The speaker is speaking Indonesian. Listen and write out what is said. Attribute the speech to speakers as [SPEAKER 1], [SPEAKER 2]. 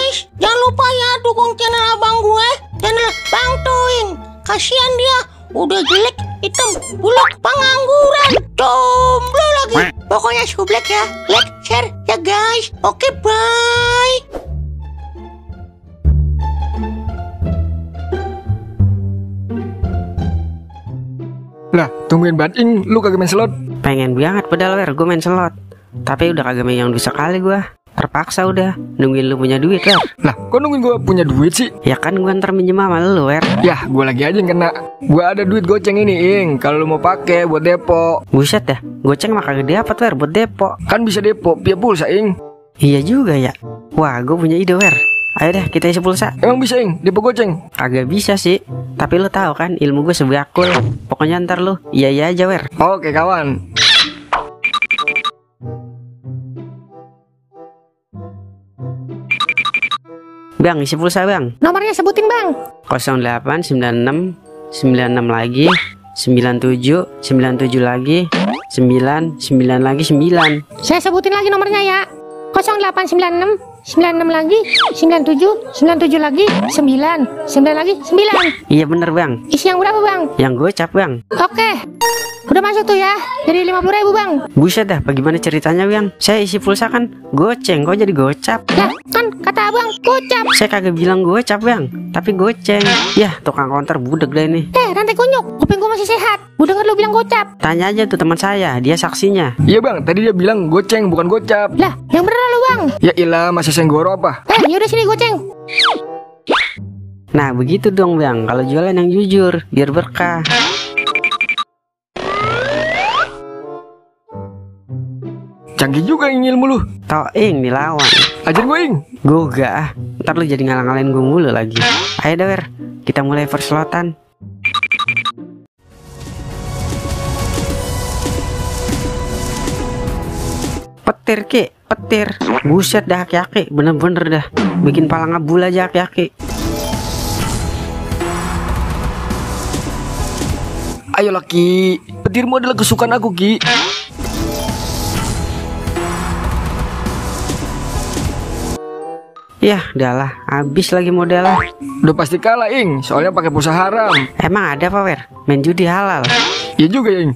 [SPEAKER 1] guys, jangan lupa ya dukung channel abang gue, channel Bang Toing. Kasihan dia, udah jelek, hitam, buluk, pengangguran, jomblo lagi. Pokoknya sublek ya, like, share ya guys. Oke, bye.
[SPEAKER 2] Lah, tungguin banget Ing, lu kagak main slot.
[SPEAKER 3] Pengen banget padahal wer, gue main slot. Tapi udah kagak main yang dua sekali gue. Terpaksa udah, nungguin lu punya duit wer.
[SPEAKER 2] Lah, kok nungguin gua punya duit sih?
[SPEAKER 3] Ya kan gue ntar minjem sama lu wer.
[SPEAKER 2] Yah, gua lagi aja yang kena. Gua ada duit goceng ini Ing, kalau lu mau pakai buat depo.
[SPEAKER 3] Buset dah, goceng mah kagak dapat wer buat depo.
[SPEAKER 2] Kan bisa depo via pulsa Ing.
[SPEAKER 3] Iya juga ya. Wah, gue punya ide wer. Ayo deh kita isi pulsa.
[SPEAKER 2] Emang bisa Ing, depo goceng?
[SPEAKER 3] Kagak bisa sih. Tapi lu tahu kan ilmu gue sebakul. Pokoknya ntar lu iya aja wer.
[SPEAKER 2] Oke kawan.
[SPEAKER 3] Bang, isi pulsa bang.
[SPEAKER 1] Nomornya sebutin bang.
[SPEAKER 3] 0896 96 lagi 97 97 lagi 9 9 lagi 9.
[SPEAKER 1] Saya sebutin lagi nomornya ya. 0896 96 lagi 97 97 lagi 9 9 lagi 9.
[SPEAKER 3] Iya bener bang.
[SPEAKER 1] Isi yang berapa bang?
[SPEAKER 3] Yang gocap bang.
[SPEAKER 1] Oke, udah masuk tuh ya. Jadi 50.000 bang.
[SPEAKER 3] Buset dah, bagaimana ceritanya bang? Saya isi pulsa kan goceng, kok jadi gocap?
[SPEAKER 1] Lah kan kata abang gocap.
[SPEAKER 3] Saya kagak bilang gocap bang, tapi goceng. Yah, tukang konter budek deh ini.
[SPEAKER 1] Rantai kunyuk, kuping gua masih sehat. Gua denger lu bilang gocap.
[SPEAKER 3] Tanya aja tuh teman saya, dia saksinya.
[SPEAKER 2] Iya bang, tadi dia bilang goceng bukan gocap.
[SPEAKER 1] Lah, yang bener lu bang.
[SPEAKER 2] Ya ilah, masih senggoro apa?
[SPEAKER 1] Yaudah sini goceng.
[SPEAKER 3] Nah begitu dong bang, kalau jualan yang jujur, biar berkah.
[SPEAKER 2] Canggih juga Ing ilmu lu.
[SPEAKER 3] Toing dilawan.
[SPEAKER 2] Ajarin gue Ing.
[SPEAKER 3] Gue gak ah, ntar lu jadi ngalang-ngalain gue mulu lagi. Ayo dah wer, kita mulai first slotan. Petir ki, petir. Buset dah aki-aki, bener-bener dah. Bikin pala ngabul aja aki-aki.
[SPEAKER 2] Ayolah Ki, petirmu adalah kesukaan aku Ki.
[SPEAKER 3] Yah, udahlah, habis lagi modalnya.
[SPEAKER 2] Udah pasti kalah Ing, soalnya pakai pulsa haram.
[SPEAKER 3] Emang ada apa wer? Main judi halal.
[SPEAKER 2] Iya juga Ing.